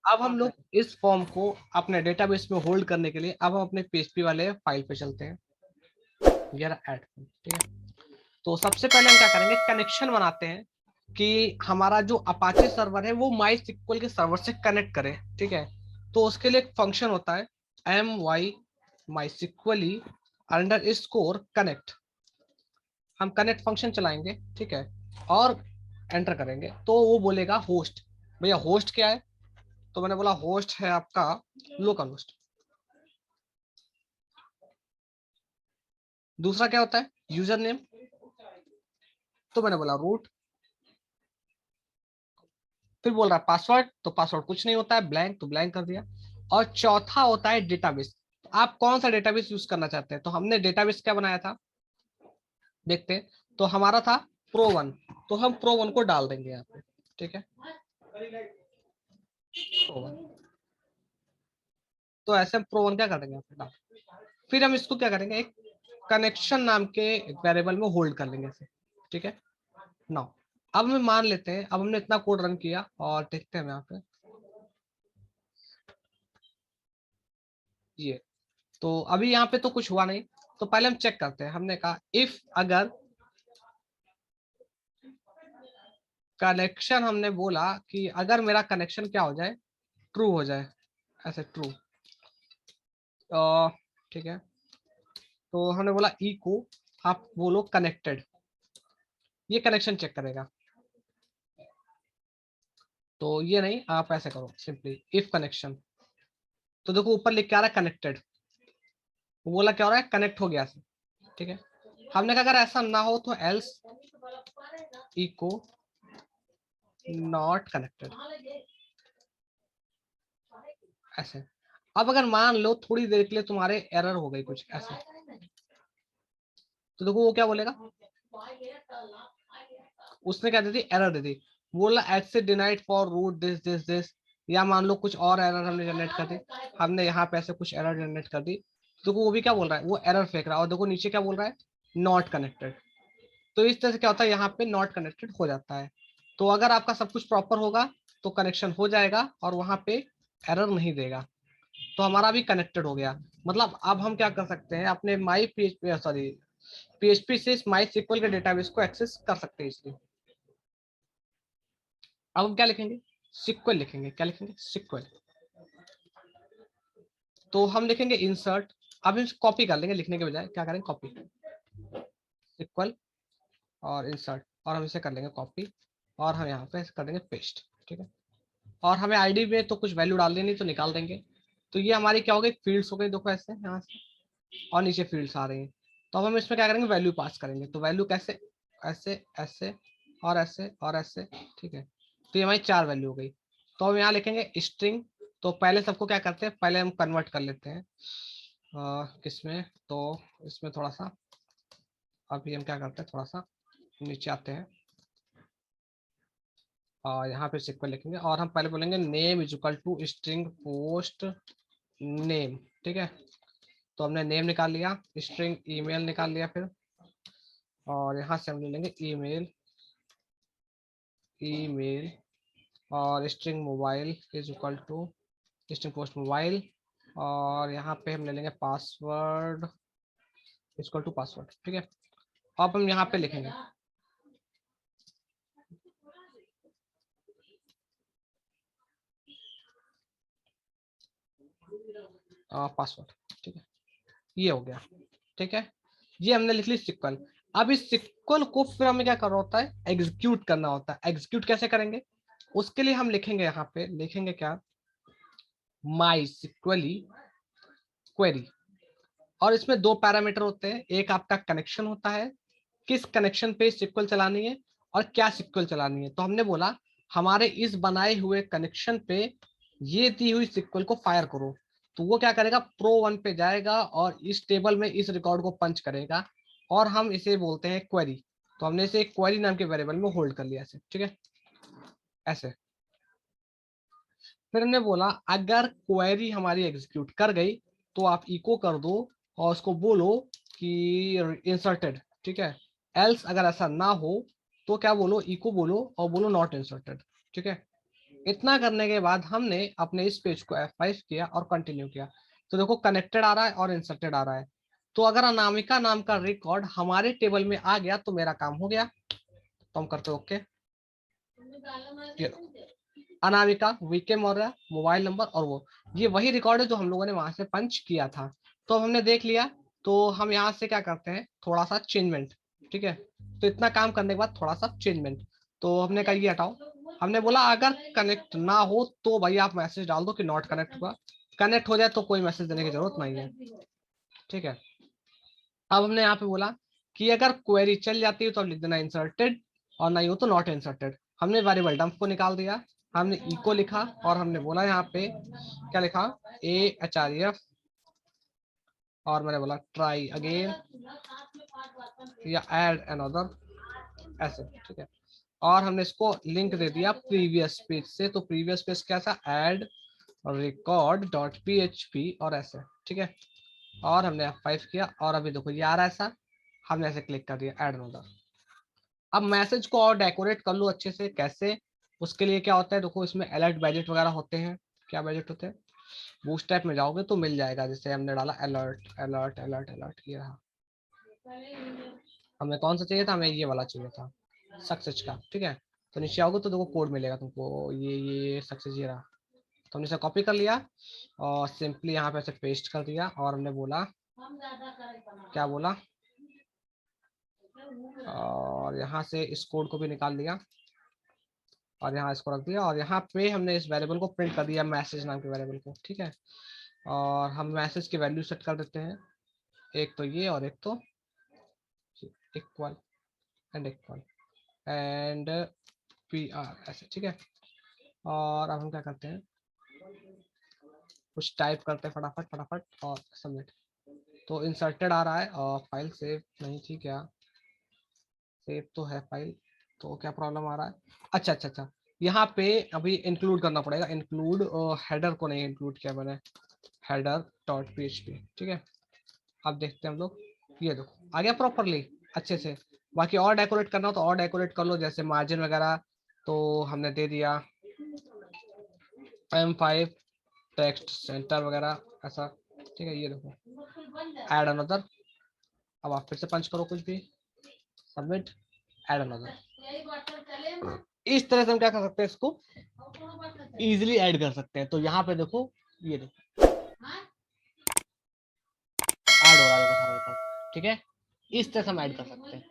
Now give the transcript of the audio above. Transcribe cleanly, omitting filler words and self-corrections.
अब हम लोग इस फॉर्म को अपने डेटाबेस में होल्ड करने के लिए अब हम अपने पीएचपी वाले फाइल पे चलते हैं, ये रहा ऐड, ठीक है। तो सबसे पहले हम क्या करेंगे, कनेक्शन बनाते हैं कि हमारा जो अपाचे सर्वर है वो माई सिक्वल के सर्वर से कनेक्ट करे, ठीक है। तो उसके लिए एक फंक्शन होता है माई सिक्वली अंडर स्कोर कनेक्ट, हम कनेक्ट फंक्शन चलाएंगे, ठीक है, और एंटर करेंगे तो वो बोलेगा होस्ट। भैया होस्ट क्या है, तो मैंने बोला होस्ट है आपका लोकल होस्ट। दूसरा क्या होता है, यूजर नेम, तो मैंने बोला रूट। फिर बोल रहा है पासवर्ड, तो पासवर्ड कुछ नहीं होता है, ब्लैंक, तो ब्लैंक कर दिया। और चौथा होता है डेटाबेस, आप कौन सा डेटाबेस यूज करना चाहते हैं। तो हमने डेटाबेस क्या बनाया था, देखते हैं। तो हमारा था प्रो 1, तो हम प्रो 1 को डाल देंगे यहाँ पे, ठीक है, प्रो 1। तो ऐसे हम प्रो 1 क्या कर देंगे यहाँ पे डाल। फिर हम इसको क्या करेंगे, एक कनेक्शन नाम के वेरिएबल में होल्ड कर लेंगे इसे, ठीक है। नाउ अब हम मान लेते हैं, अब हमने इतना कोड रन किया और देखते हैं यहाँ पे ये। तो अभी यहाँ पे तो कुछ हुआ नहीं, तो पहले हम चेक करते हैं। हमने कहा इफ अगर कनेक्शन, हमने बोला कि अगर मेरा कनेक्शन क्या हो जाए, ट्रू हो जाए, ऐसे ट्रू, ठीक है। तो हमने बोला ई को आप बोलो कनेक्टेड, ये कनेक्शन चेक करेगा। तो ये नहीं, आप ऐसे करो सिंपली इफ कनेक्शन, तो देखो ऊपर लिख के आ रहा है कनेक्टेड, वो बोला क्या हो रहा है, कनेक्ट हो गया, ठीक है। हमने कहा अगर ऐसा ना हो तो एल्स इको नॉट कनेक्टेड, ऐसे। अब अगर मान लो थोड़ी देर के लिए तुम्हारे एरर हो गई कुछ ऐसे, तो देखो वो क्या बोलेगा, उसने क्या दे दी, एरर दे दी, बोला access denied for root this this this, या मान लो कुछ और एरर हमने जनरेट कर दी, हमने यहाँ पे ऐसे कुछ एरर जनरेट कर दी, तो वो भी क्या बोल रहा है, वो एरर फेंक रहा है। और देखो नीचे क्या बोल रहा है, नॉट कनेक्टेड। तो इस तरह से क्या होता है, यहाँ पे नॉट कनेक्टेड हो जाता है। तो अगर आपका सब कुछ प्रॉपर होगा तो कनेक्शन हो जाएगा और वहां पे एरर नहीं देगा। तो हमारा भी कनेक्टेड हो गया। मतलब अब हम क्या कर सकते हैं, अपने माई पीएचपी सॉरी पीएचपी से माई सिक्वल के डेटाबेस को एक्सेस कर सकते हैं इसलिए। अब हम क्या लिखेंगे, सिक्वल लिखेंगे, क्या लिखेंगे, सिक्वल। तो हम लिखेंगे इंसर्ट, अब हम कॉपी कर लेंगे, लिखने के बजाय क्या करेंगे, कॉपी, सिक्वल और इंसर्ट, और हम इसे कर लेंगे कॉपी, और हम यहाँ पे कर देंगे पेस्ट, ठीक है। और हमें आईडी में तो कुछ वैल्यू डाल देनी, तो निकाल देंगे। तो ये हमारी क्या हो गई, फील्ड्स हो गई, देखो ऐसे यहाँ से, और नीचे फील्ड्स आ रही हैं। तो अब हम इसमें क्या करेंगे, वैल्यू पास करेंगे। तो वैल्यू कैसे, ऐसे ऐसे और ऐसे और ऐसे, ठीक है। तो ये हमारी 4 वैल्यू हो गई। तो हम यहाँ लिखेंगे स्ट्रिंग। तो पहले सबको क्या करते हैं, पहले हम कन्वर्ट कर लेते हैं किसमें, तो इसमें थोड़ा सा, अभी हम क्या करते हैं, थोड़ा सा नीचे आते हैं और यहाँ पे सिक्वल लिखेंगे, और हम पहले बोलेंगे name is equal to string post name, ठीक है। तो हमने नेम निकाल लिया, स्ट्रिंग ईमेल निकाल लिया फिर, और यहाँ से हम ले लेंगे ईमेल, ईमेल, और string mobile is equal to string post mobile, और यहाँ पे हम ले लेंगे पासवर्ड इक्वल टू पासवर्ड, ठीक है। अब हम यहाँ पे लिखेंगे पासवर्ड, ठीक है। ये हो गया, ठीक है। ये हमने लिख ली सिक्वल। अब इस सिक्वल को फिर हमें क्या करना होता है, एग्जीक्यूट करना होता है। एग्जीक्यूट कैसे करेंगे, उसके लिए हम लिखेंगे, यहाँ पे लिखेंगे क्या, माई सिक्वली क्वेरी। और इसमें 2 पैरामीटर होते हैं, एक आपका कनेक्शन होता है, किस कनेक्शन पे सिक्वल चलानी है और क्या सिक्वल चलानी है। तो हमने बोला हमारे इस बनाए हुए कनेक्शन पे ये दी हुई सिक्वल को फायर करो। तो वो क्या करेगा, प्रो 1 पे जाएगा और इस टेबल में इस रिकॉर्ड को पंच करेगा, और हम इसे बोलते हैं क्वेरी। तो हमने इसे क्वेरी नाम के वेरिएबल में होल्ड कर लिया ऐसे, ठीक है, ऐसे। फिर हमने बोला अगर क्वेरी हमारी एग्जीक्यूट कर गई तो आप इको कर दो और उसको बोलो कि इंसर्टेड, ठीक है। एल्स अगर ऐसा ना हो तो क्या बोलो, इको बोलो और बोलो नॉट इंसर्टेड, ठीक है। इतना करने के बाद हमने अपने इस पेज को F5 किया और कंटिन्यू किया, तो देखो कनेक्टेड आ रहा है और इंसर्टेड आ रहा है। तो अगर अनामिका नाम का रिकॉर्ड हमारे टेबल में आ गया तो मेरा काम हो गया। तो हम करते okay. Anamika, VK Maurya, mobile number और वो, ये वही रिकॉर्ड है जो हम लोगों ने वहां से पंच किया था। तो हमने देख लिया। तो हम यहाँ से क्या करते हैं, थोड़ा सा चेंजमेंट। ठीक है, तो इतना काम करने के बाद थोड़ा सा चेंजमेंट। तो हमने कहा ये हटाओ। हमने बोला अगर कनेक्ट ना हो तो भाई आप मैसेज डाल दो कि नॉट कनेक्ट हुआ। कनेक्ट हो जाए तो कोई मैसेज देने की जरूरत नहीं है। ठीक है, अब हमने यहाँ पे बोला कि अगर क्वेरी चल जाती है तो अब लिख देना इंसर्टेड, और नहीं हो तो नॉट इंसर्टेड। हमने वेरिएबल डंप को निकाल दिया, हमने इको लिखा और हमने बोला यहाँ पे क्या लिखा, AHREF, और मैंने बोला ट्राई अगेन या ऐड अनदर, ऐसे। ठीक है, और हमने इसको लिंक दे दिया प्रीवियस पेज से। तो प्रीवियस पेज क्या था, ऐड रिकॉर्ड डॉट PHP और ऐसे। ठीक है, और हमने F5 किया और अभी देखो ये आ रहा है ऐसा। हमने ऐसे क्लिक कर दिया ऐड अनदर। अब मैसेज को और डेकोरेट कर लो अच्छे से, कैसे, उसके लिए क्या होता है, देखो इसमें अलर्ट बैजेट वगैरह होते हैं। क्या बैजेट होते हैं, बूटस्ट्रैप में जाओगे तो मिल जाएगा। जैसे हमने डाला अलर्ट अलर्ट अलर्ट अलर्ट, ये रहा। हमें कौन सा चाहिए था, हमें ये वाला चाहिए था, सक्सेस का। ठीक है, तो नीचे आओगे तो देखो कोड मिलेगा तुमको, ये सक्सेस ये रहा। तो हमने इसे कॉपी कर लिया और सिंपली यहाँ पे ऐसे पेस्ट कर दिया, और हमने बोला क्या बोला, और यहाँ से इस कोड को भी निकाल लिया और यहाँ इसको रख दिया, और यहाँ पे हमने इस वेरिएबल को प्रिंट कर दिया, मैसेज नाम के वेरिएबल को। ठीक है, और हम मैसेज की वैल्यू सेट कर देते हैं, एक तो ये और एक तो इक्वल एंड PR ऐसे। ठीक है, और अब हम क्या करते हैं, कुछ टाइप करते हैं फटाफट फटाफट और सबमिट। तो इंसर्टेड आ रहा है और फाइल सेव नहीं थी क्या, सेव तो है फाइल, तो क्या प्रॉब्लम आ रहा है। अच्छा अच्छा अच्छा, यहाँ पे अभी इंक्लूड करना पड़ेगा, इंक्लूड हेडर को नहीं इंक्लूड किया मैंने, हेडर डॉट PHP। ठीक है, अब देखते हैं हम लोग, ये देखो आ गया प्रॉपरली अच्छे से। बाकी और डेकोरेट करना हो तो और डेकोरेट कर लो, जैसे मार्जिन वगैरह तो हमने दे दिया M5 टेक्स्ट सेंटर वगैरह ऐसा। ठीक है, ये देखो ऐड अनदर। अब आप फिर से पंच करो कुछ भी, सबमिट, ऐड अनदर। इस तरह से हम क्या कर सकते हैं, इसको इजीली ऐड कर सकते हैं। तो यहाँ पे देखो, ये देखो ऐड हो रहा है, देखो सारा रिकॉर्ड। ठीक है, इस तरह से हम ऐड कर सकते हैं।